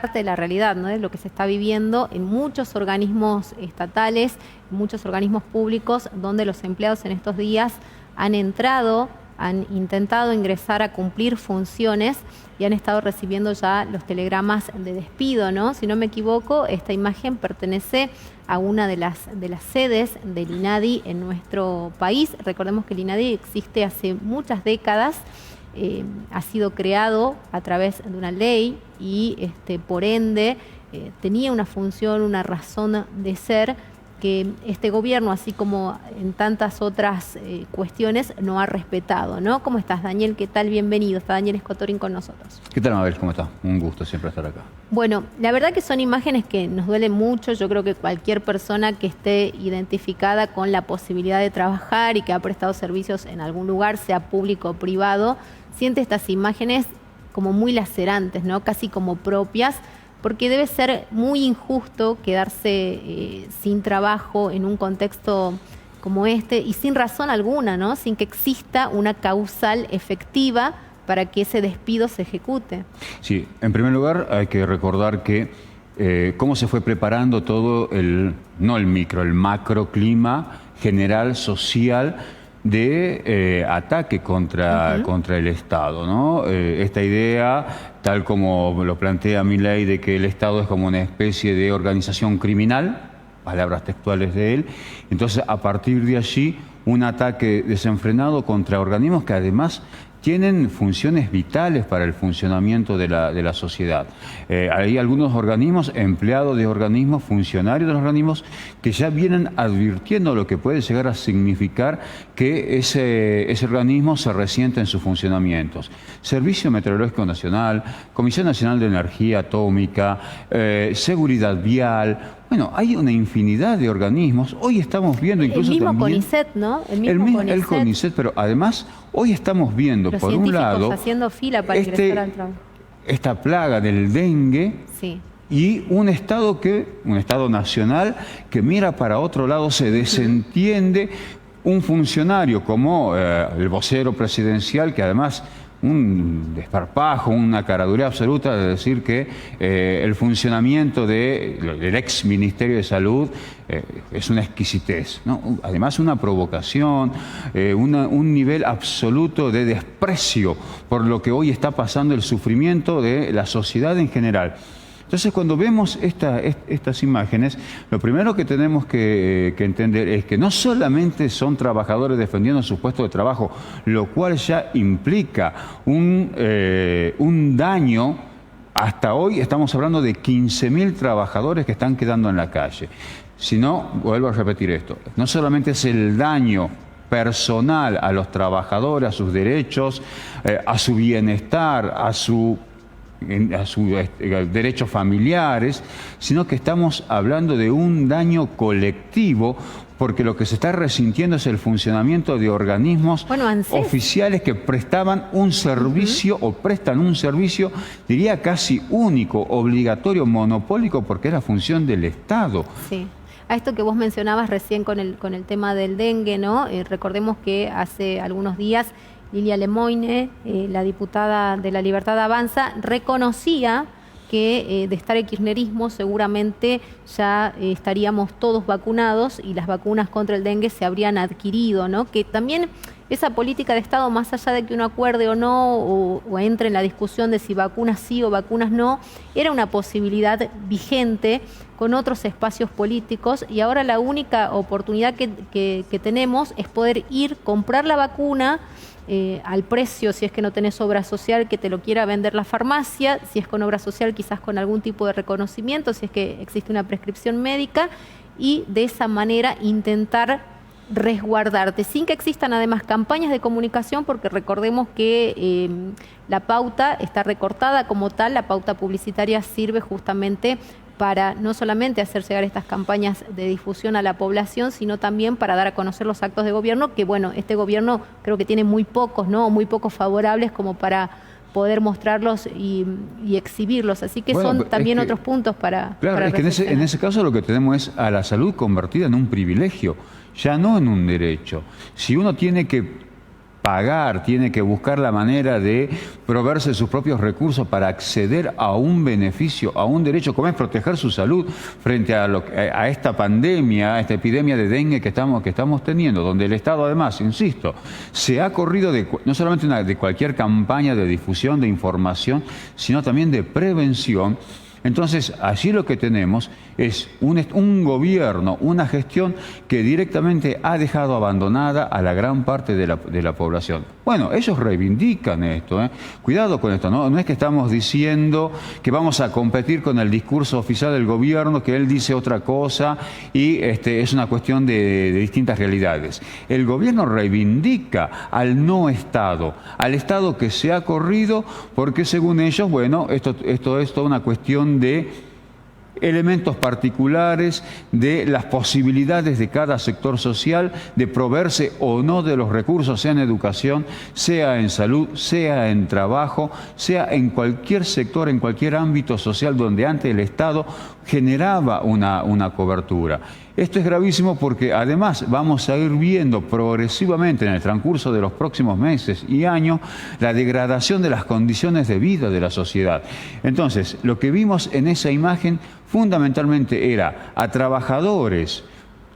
parte de la realidad, ¿no? De lo que se está viviendo en muchos organismos estatales, muchos organismos públicos, donde los empleados en estos días han entrado, han intentado ingresar a cumplir funciones y han estado recibiendo ya los telegramas de despido, ¿no? Si no me equivoco, esta imagen pertenece a una de las sedes del INADI en nuestro país. Recordemos que el INADI existe hace muchas décadas, ha sido creado a través de una ley y por ende tenía una función, una razón de ser que este gobierno, así como en tantas otras cuestiones, no ha respetado, ¿no? ¿Cómo estás, Daniel? ¿Qué tal? Bienvenido. Está Daniel Escotorín con nosotros. ¿Qué tal, Mabel? ¿Cómo estás? Un gusto siempre estar acá. Bueno, la verdad que son imágenes que nos duelen mucho. Yo creo que cualquier persona que esté identificada con la posibilidad de trabajar y que ha prestado servicios en algún lugar, sea público o privado, siente estas imágenes como muy lacerantes, ¿no? Casi como propias, porque debe ser muy injusto quedarse sin trabajo en un contexto como este y sin razón alguna, ¿no? Sin que exista una causal efectiva para que ese despido se ejecute. Sí, en primer lugar hay que recordar que cómo se fue preparando todo no el micro, el macroclima general, social, de ataque contra el Estado, ¿no? Esta idea, tal como lo plantea Milei, de que el Estado es como una especie de organización criminal, palabras textuales de él. Entonces, a partir de allí, un ataque desenfrenado contra organismos que además tienen funciones vitales para el funcionamiento de la sociedad. Hay algunos organismos, empleados de organismos, funcionarios de los organismos, que ya vienen advirtiendo lo que puede llegar a significar que ese organismo se resienta en sus funcionamientos. Servicio Meteorológico Nacional, Comisión Nacional de Energía Atómica, Seguridad Vial. Bueno, hay una infinidad de organismos. Hoy estamos viendo incluso el mismo también... CONICET, ¿no? El CONICET, pero además hoy estamos viendo, por un lado, haciendo fila para ingresar al trabajo. Esta plaga del dengue, sí, y un Estado nacional que mira para otro lado, se desentiende. Un funcionario como el vocero presidencial, que además un desparpajo, una caraduría absoluta de decir que el funcionamiento del ex Ministerio de Salud es una exquisitez, ¿no? Además una provocación, un nivel absoluto de desprecio por lo que hoy está pasando, el sufrimiento de la sociedad en general. Entonces, cuando vemos estas imágenes, lo primero que tenemos que entender es que no solamente son trabajadores defendiendo su puesto de trabajo, lo cual ya implica un daño. Hasta hoy estamos hablando de 15.000 trabajadores que están quedando en la calle. Si no, vuelvo a repetir esto, no solamente es el daño personal a los trabajadores, a sus derechos, a su bienestar, a sus derechos familiares, sino que estamos hablando de un daño colectivo, porque lo que se está resintiendo es el funcionamiento de organismos oficiales que prestaban un servicio o prestan un servicio, diría casi único, obligatorio, monopólico, porque es la función del Estado. Sí. A esto que vos mencionabas recién con el tema del dengue, ¿no? Recordemos que hace algunos días Lilia Lemoine, la diputada de La Libertad Avanza, reconocía que de estar el kirchnerismo seguramente ya estaríamos todos vacunados y las vacunas contra el dengue se habrían adquirido, ¿no? Que también esa política de Estado, más allá de que uno acuerde o no, o entre en la discusión de si vacunas sí o vacunas no, era una posibilidad vigente con otros espacios políticos, y ahora la única oportunidad que tenemos es poder ir, comprar la vacuna al precio, si es que no tenés obra social, que te lo quiera vender la farmacia, si es con obra social quizás con algún tipo de reconocimiento, si es que existe una prescripción médica, y de esa manera intentar resguardarte, sin que existan además campañas de comunicación, porque recordemos que la pauta está recortada como tal. La pauta publicitaria sirve justamente para no solamente hacer llegar estas campañas de difusión a la población, sino también para dar a conocer los actos de gobierno, que bueno, este gobierno creo que tiene muy pocos, ¿no? Muy pocos favorables como para poder mostrarlos y exhibirlos. Así que son también otros puntos para... Claro, es que en ese caso lo que tenemos es a la salud convertida en un privilegio, ya no en un derecho. Si uno tiene que pagar, tiene que buscar la manera de proveerse sus propios recursos para acceder a un beneficio, a un derecho, como es proteger su salud frente a esta pandemia, a esta epidemia de dengue que estamos teniendo, donde el Estado además, insisto, se ha corrido no solamente de cualquier campaña de difusión de información, sino también de prevención. Entonces, allí lo que tenemos es un gobierno, una gestión que directamente ha dejado abandonada a la gran parte de la población. Bueno, ellos reivindican esto, ¿eh? Cuidado con esto, ¿no? No es que estamos diciendo que vamos a competir con el discurso oficial del gobierno, que él dice otra cosa y es una cuestión de distintas realidades. El gobierno reivindica al no Estado, al Estado que se ha corrido porque según ellos, bueno, esto es toda una cuestión de elementos particulares, de las posibilidades de cada sector social, de proveerse o no de los recursos, sea en educación, sea en salud, sea en trabajo, sea en cualquier sector, en cualquier ámbito social donde antes el Estado generaba una cobertura. Esto es gravísimo porque además vamos a ir viendo progresivamente en el transcurso de los próximos meses y años la degradación de las condiciones de vida de la sociedad. Entonces, lo que vimos en esa imagen fundamentalmente era a trabajadores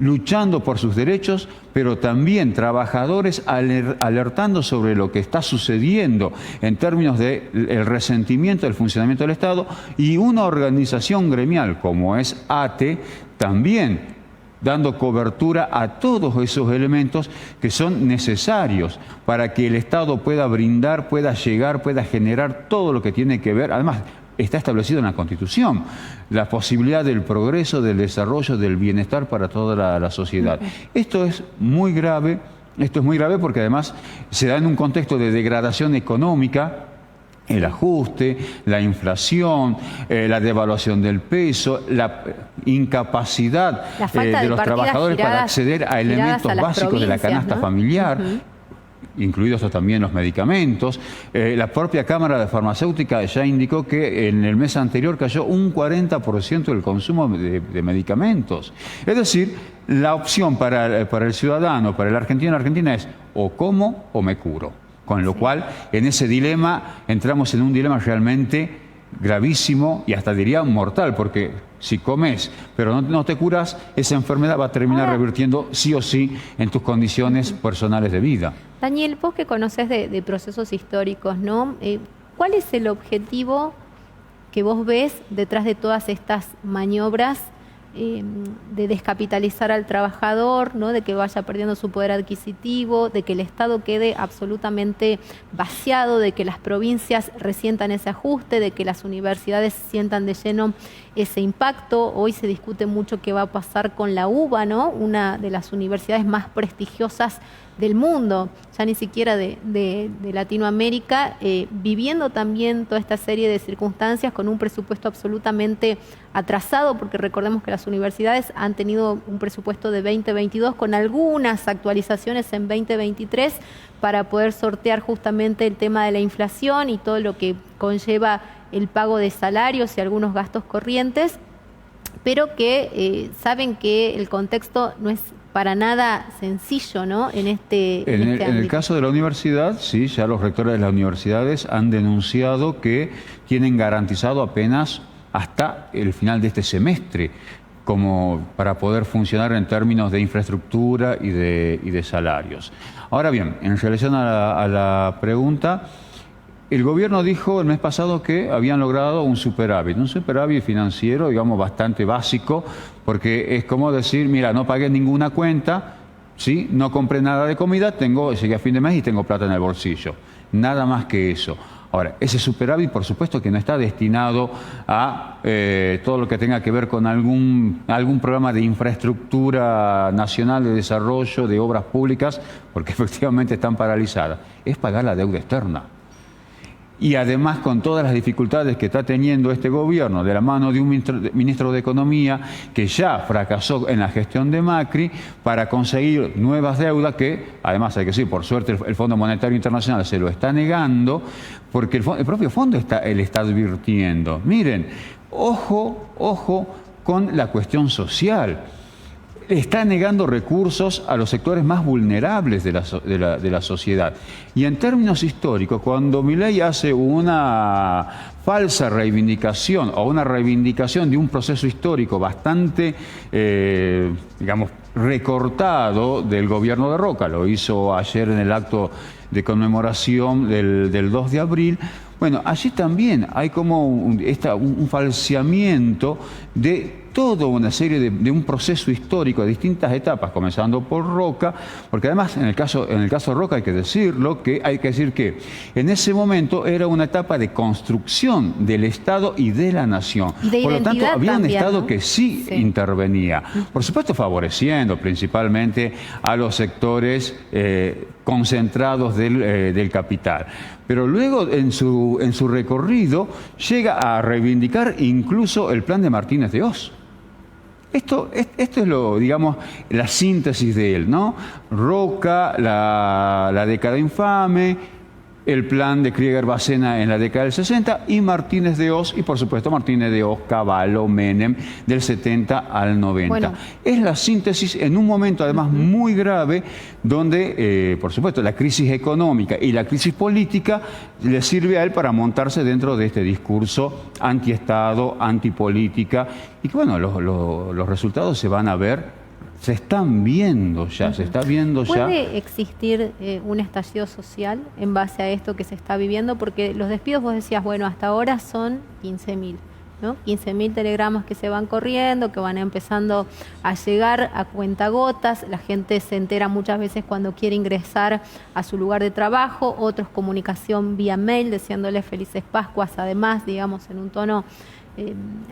luchando por sus derechos, pero también trabajadores alertando sobre lo que está sucediendo en términos del resentimiento del funcionamiento del Estado, y una organización gremial como es ATE también dando cobertura a todos esos elementos que son necesarios para que el Estado pueda brindar, pueda llegar, pueda generar todo lo que tiene que ver. Además, está establecido en la Constitución la posibilidad del progreso, del desarrollo, del bienestar para toda la sociedad. Esto es muy grave porque además se da en un contexto de degradación económica. El ajuste, la inflación, la devaluación del peso, la incapacidad de los trabajadores para acceder a elementos básicos de la canasta familiar, incluidos también los medicamentos. La propia Cámara de Farmacéutica ya indicó que en el mes anterior cayó un 40% del consumo de medicamentos. Es decir, la opción para el ciudadano, para el argentino y la argentina es o como o me curo. Con lo cual, en ese dilema, entramos en un dilema realmente gravísimo y hasta diría mortal, porque si comes pero no te curas, esa enfermedad va a terminar revirtiendo sí o sí en tus condiciones personales de vida. Daniel, vos que conocés de procesos históricos, ¿no? ¿Cuál es el objetivo que vos ves detrás de todas estas maniobras de descapitalizar al trabajador, ¿no? De que vaya perdiendo su poder adquisitivo, de que el Estado quede absolutamente vaciado, de que las provincias resientan ese ajuste, de que las universidades sientan de lleno ese impacto? Hoy se discute mucho qué va a pasar con la UBA, ¿no? Una de las universidades más prestigiosas del mundo, ya ni siquiera de Latinoamérica, viviendo también toda esta serie de circunstancias con un presupuesto absolutamente atrasado, porque recordemos que las universidades han tenido un presupuesto de 2022 con algunas actualizaciones en 2023 para poder sortear justamente el tema de la inflación y todo lo que conlleva el pago de salarios y algunos gastos corrientes, pero que saben que el contexto no es para nada sencillo, ¿no? En el caso de la universidad, sí, ya los rectores de las universidades han denunciado que tienen garantizado apenas hasta el final de este semestre, como para poder funcionar en términos de infraestructura y de salarios. Ahora bien, en relación a la pregunta, el gobierno dijo el mes pasado que habían logrado un superávit financiero, digamos, bastante básico, porque es como decir, mira, no pagué ninguna cuenta, ¿sí? No compré nada de comida, llegué a fin de mes y tengo plata en el bolsillo. Nada más que eso. Ahora, ese superávit, por supuesto, que no está destinado a todo lo que tenga que ver con algún programa de infraestructura nacional de desarrollo, de obras públicas, porque efectivamente están paralizadas. Es pagar la deuda externa. Y además con todas las dificultades que está teniendo este gobierno de la mano de un ministro de Economía que ya fracasó en la gestión de Macri para conseguir nuevas deudas que, además hay que decir, por suerte el Fondo Monetario Internacional se lo está negando, porque el propio fondo le está advirtiendo. Miren, ojo con la cuestión social. está negando recursos a los sectores más vulnerables de la sociedad. Y en términos históricos, cuando Milei hace una falsa reivindicación o una reivindicación de un proceso histórico bastante, digamos, recortado del gobierno de Roca, lo hizo ayer en el acto de conmemoración del 2 de abril, bueno, allí también hay como un falseamiento de toda una serie de un proceso histórico de distintas etapas, comenzando por Roca, porque además en el caso de Roca hay que decir que en ese momento era una etapa de construcción del Estado y de la nación. Por lo tanto, había un Estado, ¿no?, que sí intervenía, por supuesto favoreciendo principalmente a los sectores concentrados del capital. Pero luego en su recorrido llega a reivindicar incluso el plan de Martínez de Oz. Esto es digamos, la síntesis de él, ¿no? Roca, la década infame, el plan de Krieger-Bacena en la década del 60 y Martínez de Oz, y por supuesto Martínez de Oz, Cavallo, Menem, del 70 al 90. Bueno, es la síntesis en un momento además muy grave donde, por supuesto, la crisis económica y la crisis política le sirve a él para montarse dentro de este discurso anti-Estado, antipolítica, y que bueno, los resultados se van a ver. Se están viendo ya, se está viendo ya. ¿Puede existir un estallido social en base a esto que se está viviendo? Porque los despidos, vos decías, bueno, hasta ahora son 15.000, ¿no? 15.000 telegramas que se van corriendo, que van empezando a llegar a cuentagotas. La gente se entera muchas veces cuando quiere ingresar a su lugar de trabajo, otros comunicación vía mail, deseándole felices Pascuas, además, digamos, en un tono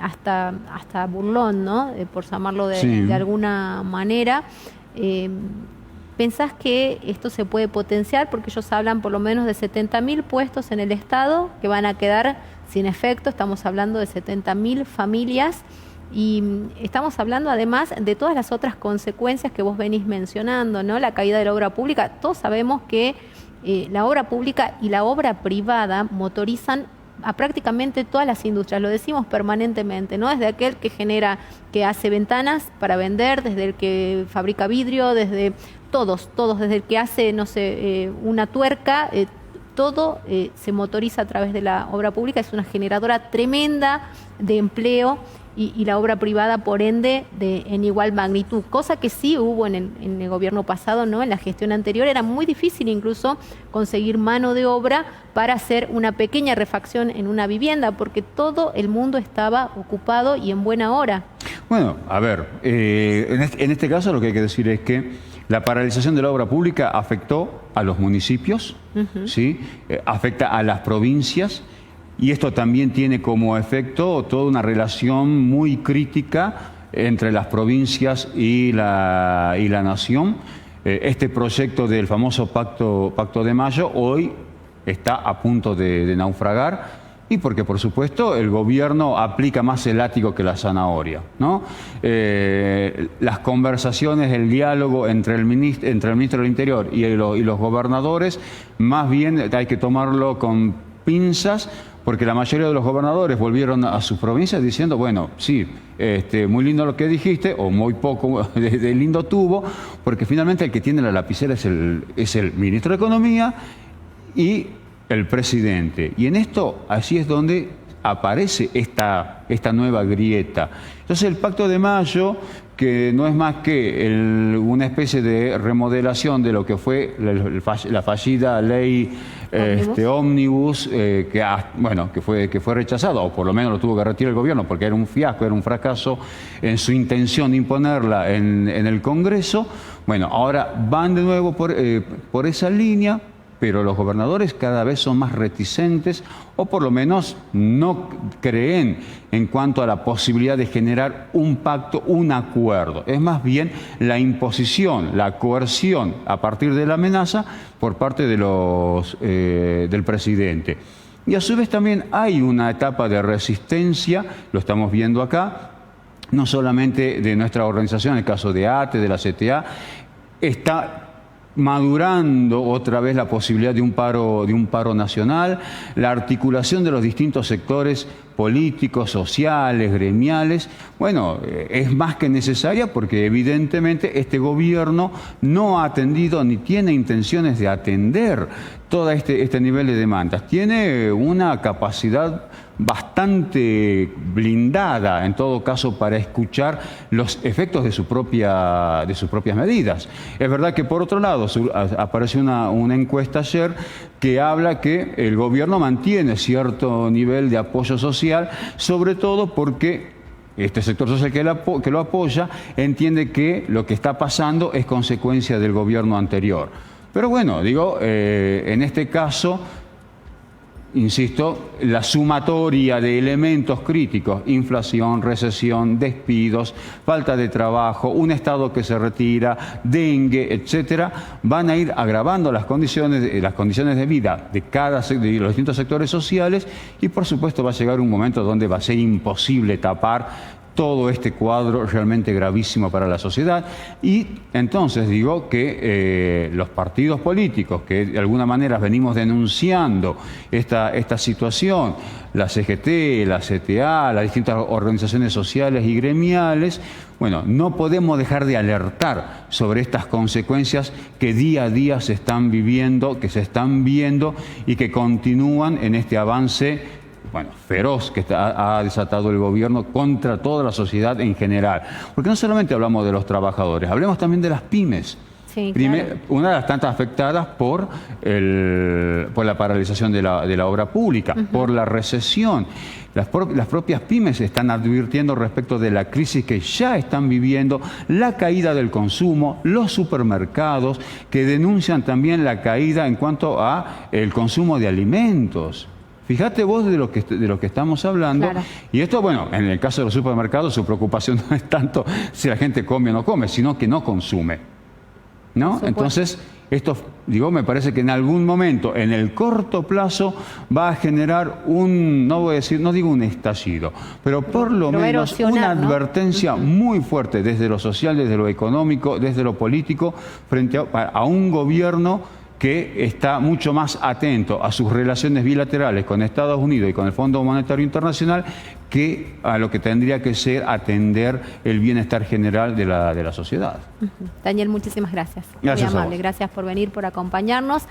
hasta burlón, ¿no? Por llamarlo de alguna manera. ¿Pensás que esto se puede potenciar? Porque ellos hablan por lo menos de 70.000 puestos en el Estado que van a quedar sin efecto. Estamos hablando de 70.000 familias y estamos hablando además de todas las otras consecuencias que vos venís mencionando, ¿no? La caída de la obra pública. Todos sabemos que la obra pública y la obra privada motorizan a prácticamente todas las industrias, lo decimos permanentemente, ¿no? Desde aquel que que hace ventanas para vender, desde el que fabrica vidrio, desde todos, desde el que hace, no sé, una tuerca, todo se motoriza a través de la obra pública, es una generadora tremenda de empleo y la obra privada, por ende, en igual magnitud, cosa que sí hubo en el gobierno pasado, ¿no? En la gestión anterior era muy difícil incluso conseguir mano de obra para hacer una pequeña refacción en una vivienda, porque todo el mundo estaba ocupado y en buena hora. Bueno, a ver, en este caso lo que hay que decir es que la paralización de la obra pública afectó a los municipios, ¿sí? Afecta a las provincias. Y esto también tiene como efecto toda una relación muy crítica entre las provincias y la nación. Este proyecto del famoso Pacto de Mayo hoy está a punto de naufragar, y porque, por supuesto, el gobierno aplica más el látigo que la zanahoria, ¿no? Las conversaciones, el diálogo entre el ministro del Interior y los gobernadores, más bien hay que tomarlo con pinzas, porque la mayoría de los gobernadores volvieron a sus provincias diciendo, bueno, sí, muy lindo lo que dijiste, o muy poco de lindo tuvo, porque finalmente el que tiene la lapicera es el ministro de Economía y el presidente. Y en esto, así es donde aparece esta nueva grieta. Entonces el Pacto de Mayo, que no es más que una especie de remodelación de lo que fue la fallida ley ómnibus, que fue rechazada, o por lo menos lo tuvo que retirar el gobierno porque era un fiasco, era un fracaso en su intención de imponerla en el Congreso. Bueno, ahora van de nuevo por esa línea, pero los gobernadores cada vez son más reticentes, o por lo menos no creen en cuanto a la posibilidad de generar un pacto, un acuerdo. Es más bien la imposición, la coerción a partir de la amenaza por parte del presidente. Y a su vez también hay una etapa de resistencia, lo estamos viendo acá, no solamente de nuestra organización, en el caso de ATE, de la CTA, está madurando otra vez la posibilidad de un paro nacional, la articulación de los distintos sectores políticos, sociales, gremiales, bueno, es más que necesaria porque evidentemente este gobierno no ha atendido ni tiene intenciones de atender todo este nivel de demandas. Tiene una capacidad bastante blindada, en todo caso, para escuchar los efectos de sus propias medidas. Es verdad que, por otro lado, apareció una encuesta ayer que habla que el gobierno mantiene cierto nivel de apoyo social, sobre todo porque este sector social que lo apoya entiende que lo que está pasando es consecuencia del gobierno anterior. Pero bueno, digo, en este caso, insisto, la sumatoria de elementos críticos, inflación, recesión, despidos, falta de trabajo, un Estado que se retira, dengue, etcétera, van a ir agravando las condiciones de vida de los distintos sectores sociales y, por supuesto, va a llegar un momento donde va a ser imposible tapar todo este cuadro realmente gravísimo para la sociedad. Y entonces digo que los partidos políticos que de alguna manera venimos denunciando esta situación, la CGT, la CTA, las distintas organizaciones sociales y gremiales, bueno, no podemos dejar de alertar sobre estas consecuencias que día a día se están viviendo y que continúan en este avance feroz que ha desatado el gobierno contra toda la sociedad en general. Porque no solamente hablamos de los trabajadores, hablemos también de las pymes. Sí, claro. Una de las tantas afectadas por la paralización de la obra pública, por la recesión. Las propias pymes están advirtiendo respecto de la crisis que ya están viviendo, la caída del consumo, los supermercados que denuncian también la caída en cuanto a el consumo de alimentos. Fíjate vos de lo que estamos hablando. Claro. Y esto, bueno, en el caso de los supermercados, su preocupación no es tanto si la gente come o no come, sino que no consume, ¿no? Entonces, esto, me parece que en algún momento, en el corto plazo, va a generar no digo un estallido, pero por lo menos una advertencia muy fuerte desde lo social, desde lo económico, desde lo político, frente a un gobierno que está mucho más atento a sus relaciones bilaterales con Estados Unidos y con el Fondo Monetario Internacional que a lo que tendría que ser atender el bienestar general de la sociedad. Daniel, muchísimas gracias. Gracias. Muy amable. Gracias por venir, por acompañarnos.